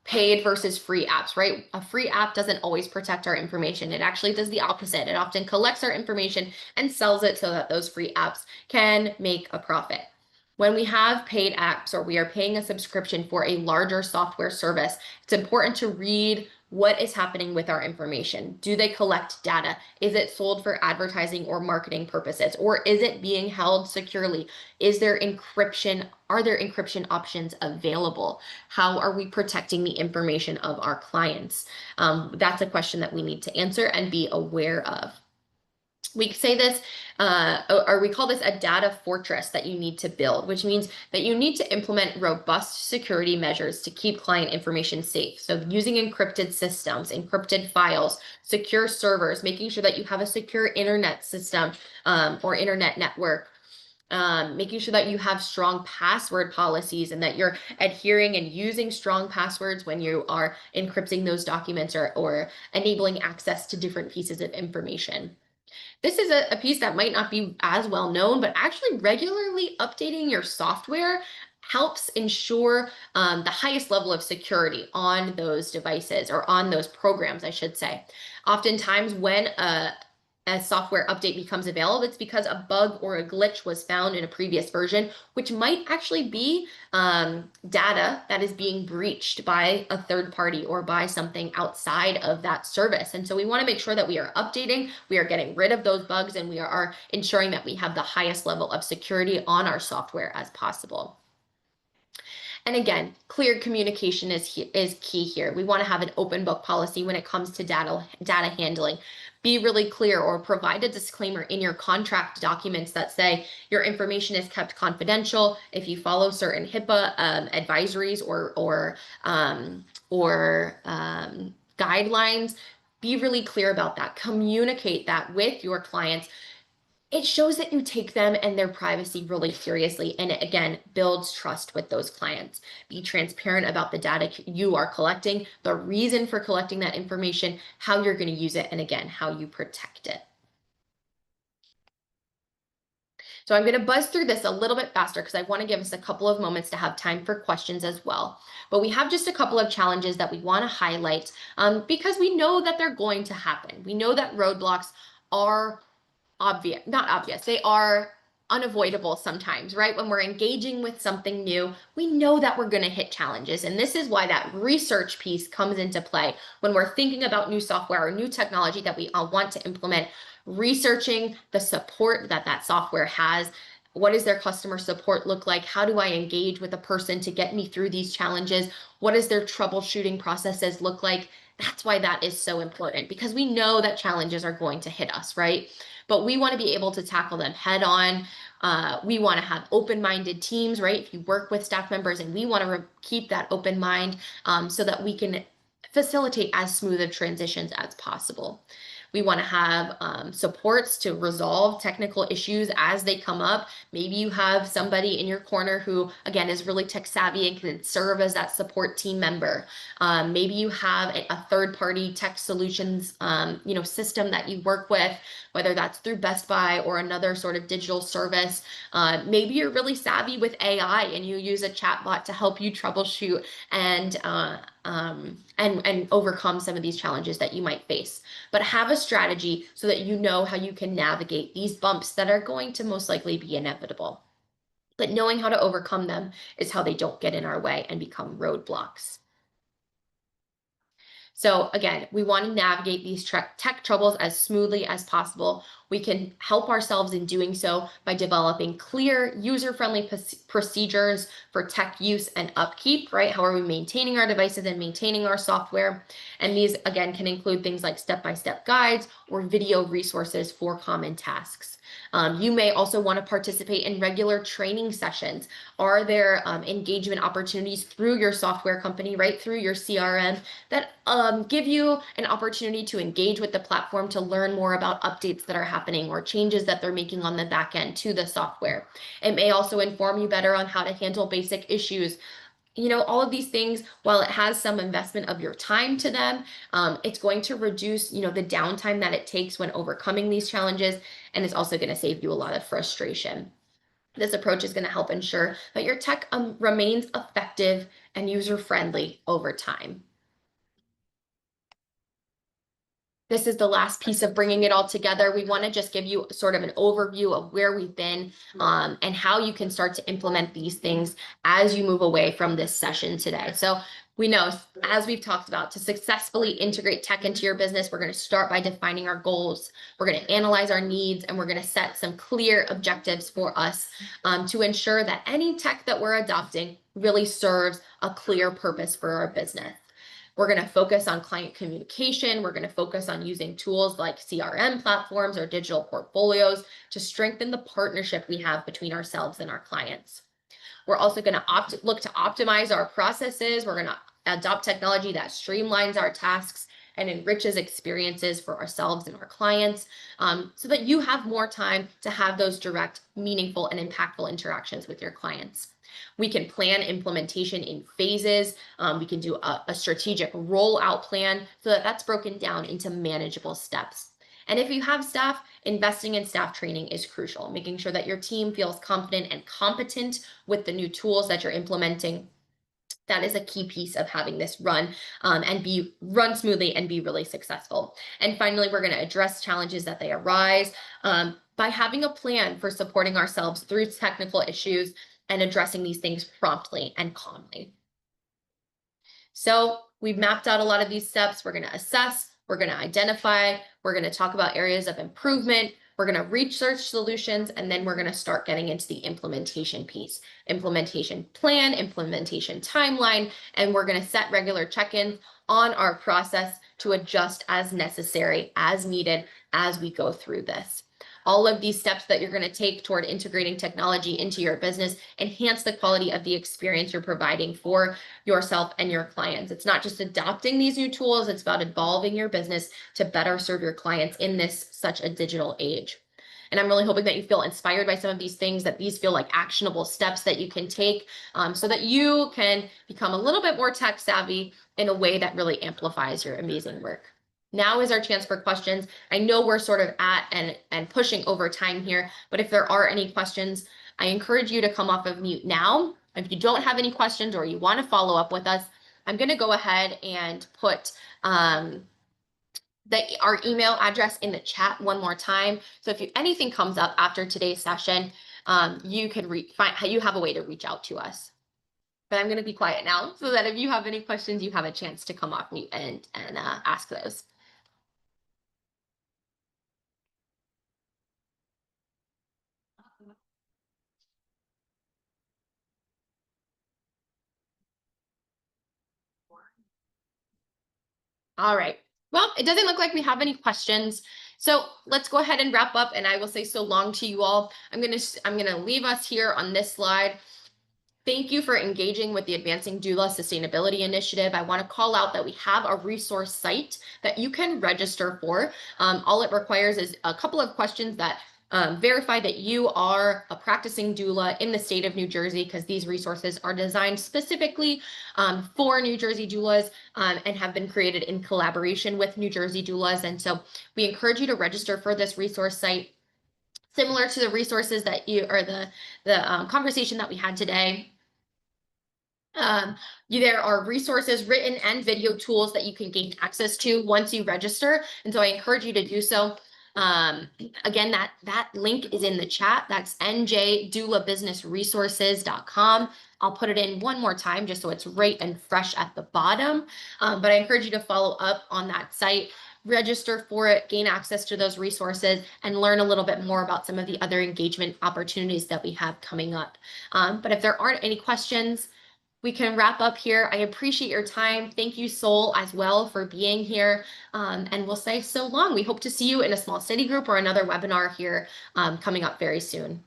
paid versus free apps, right? A free app doesn't always protect our information. It actually does the opposite. It often collects our information and sells it so that those free apps can make a profit. When we have paid apps or we are paying a subscription for a larger software service, it's important to read what is happening with our information. Do they collect data? Is it sold for advertising or marketing purposes? Or is it being held securely? Is there encryption? Are there encryption options available? How are we protecting the information of our clients? That's a question that we need to answer and be aware of. We say this, or we call this a data fortress that you need to build, which means that you need to implement robust security measures to keep client information safe. So using encrypted systems, encrypted files, secure servers, making sure that you have a secure internet system or internet network, making sure that you have strong password policies and that you're adhering and using strong passwords when you are encrypting those documents or enabling access to different pieces of information. This is a piece that might not be as well known, but actually regularly updating your software helps ensure the highest level of security on those devices or on those programs, I should say. Oftentimes when a software update becomes available, it's because a bug or a glitch was found in a previous version, which might actually be data that is being breached by a third party or by something outside of that service. And so we want to make sure that we are updating, we are getting rid of those bugs, and we are ensuring that we have the highest level of security on our software as possible. And again, clear communication is key here. We want to have an open book policy when it comes to data handling. Be really clear or provide a disclaimer in your contract documents that say your information is kept confidential. If you follow certain HIPAA advisories or guidelines, be really clear about that. Communicate that with your clients. It shows that you take them and their privacy really seriously, and it again builds trust with those clients. Be transparent about the data you are collecting, the reason for collecting that information, how you're going to use it, and again, how you protect it. So I'm going to buzz through this a little bit faster because I want to give us a couple of moments to have time for questions as well. But we have just a couple of challenges that we want to highlight because we know that they're going to happen. We know that roadblocks are not obvious. They are unavoidable sometimes, right? When we're engaging with something new, we know that we're going to hit challenges. And this is why that research piece comes into play when we're thinking about new software or new technology that we want to implement, researching the support that that software has, What does their customer support look like? How do I engage with a person to get me through these challenges? What does their troubleshooting processes look like? That's why that is so important, because we know that challenges are going to hit us, right? But we want to be able to tackle them head on. We want to have open-minded teams, right? If you work with staff members, and we want to keep that open mind so that we can facilitate as smooth of transitions as possible. We want to have supports to resolve technical issues as they come up. Maybe you have somebody in your corner who, again, is really tech savvy and can serve as that support team member. Maybe you have a third-party tech solutions, system that you work with, whether that's through Best Buy or another sort of digital service. Maybe you're really savvy with AI and you use a chatbot to help you troubleshoot and overcome some of these challenges that you might face. But have a strategy so that you know how you can navigate these bumps that are going to most likely be inevitable. But knowing how to overcome them is how they don't get in our way and become roadblocks. So again, we want to navigate these tech troubles as smoothly as possible. We can help ourselves in doing so by developing clear, user-friendly procedures for tech use and upkeep, right? How are we maintaining our devices and maintaining our software? And these, again, can include things like step-by-step guides or video resources for common tasks. You may also want to participate in regular training sessions. Are there engagement opportunities through your software company, right, through your CRM, that give you an opportunity to engage with the platform to learn more about updates that are happening or changes that they're making on the back end to the software? It may also inform you better on how to handle basic issues. All of these things, while it has some investment of your time to them, it's going to reduce, the downtime that it takes when overcoming these challenges, and it's also going to save you a lot of frustration. This approach is going to help ensure that your tech remains effective and user-friendly over time. This is the last piece of bringing it all together. We want to just give you sort of an overview of where we've been and how you can start to implement these things as you move away from this session today. So we know, as we've talked about, to successfully integrate tech into your business, we're going to start by defining our goals. We're going to analyze our needs, and we're going to set some clear objectives for us to ensure that any tech that we're adopting really serves a clear purpose for our business. We're going to focus on client communication. We're going to focus on using tools like CRM platforms or digital portfolios to strengthen the partnership we have between ourselves and our clients. We're also going to look to optimize our processes. We're going to adopt technology that streamlines our tasks and enriches experiences for ourselves and our clients, so that you have more time to have those direct, meaningful, and impactful interactions with your clients. We can plan implementation in phases. We can do a strategic rollout plan so that that's broken down into manageable steps. And if you have staff, investing in staff training is crucial, making sure that your team feels confident and competent with the new tools that you're implementing. That is a key piece of having this run smoothly and be really successful. And finally, we're going to address challenges that they arise by having a plan for supporting ourselves through technical issues and addressing these things promptly and calmly. So we've mapped out a lot of these steps. We're going to assess, we're going to identify, we're going to talk about areas of improvement, we're going to research solutions, and then we're going to start getting into the implementation piece. Implementation plan, implementation timeline, and we're going to set regular check-ins on our process to adjust as necessary, as needed, as we go through this. All of these steps that you're going to take toward integrating technology into your business enhance the quality of the experience you're providing for yourself and your clients. It's not just adopting these new tools, it's about evolving your business to better serve your clients in this such a digital age. And I'm really hoping that you feel inspired by some of these things, that these feel like actionable steps that you can take so that you can become a little bit more tech savvy in a way that really amplifies your amazing work. Now is our chance for questions. I know we're sort of at and pushing over time here, but if there are any questions, I encourage you to come off of mute now. If you don't have any questions or you want to follow up with us, I'm going to go ahead and put our email address in the chat one more time. So if anything comes up after today's session, you have a way to reach out to us. But I'm going to be quiet now so that if you have any questions, you have a chance to come off mute and ask those. All right. Well, it doesn't look like we have any questions. So let's go ahead and wrap up. And I will say so long to you all. I'm gonna leave us here on this slide. Thank you for engaging with the Advancing Doula Sustainability Initiative. I want to call out that we have a resource site that you can register for. All it requires is a couple of questions that verify that you are a practicing doula in the state of New Jersey, because these resources are designed specifically for New Jersey doulas and have been created in collaboration with New Jersey doulas. And so we encourage you to register for this resource site, similar to the resources that you or the conversation that we had today. um, there are resources, written and video tools that you can gain access to once you register. And so I encourage you to do so. Um, Again, that link is in the chat. That's njdoulabusinessresources.com. I'll put it in one more time just so it's right and fresh at the bottom. But I encourage you to follow up on that site, register for it, gain access to those resources, and learn a little bit more about some of the other engagement opportunities that we have coming up. But if there aren't any questions, we can wrap up here. I appreciate your time. Thank you, Sol, as well, for being here. And we'll say so long. We hope to see you in a small study group or another webinar here coming up very soon.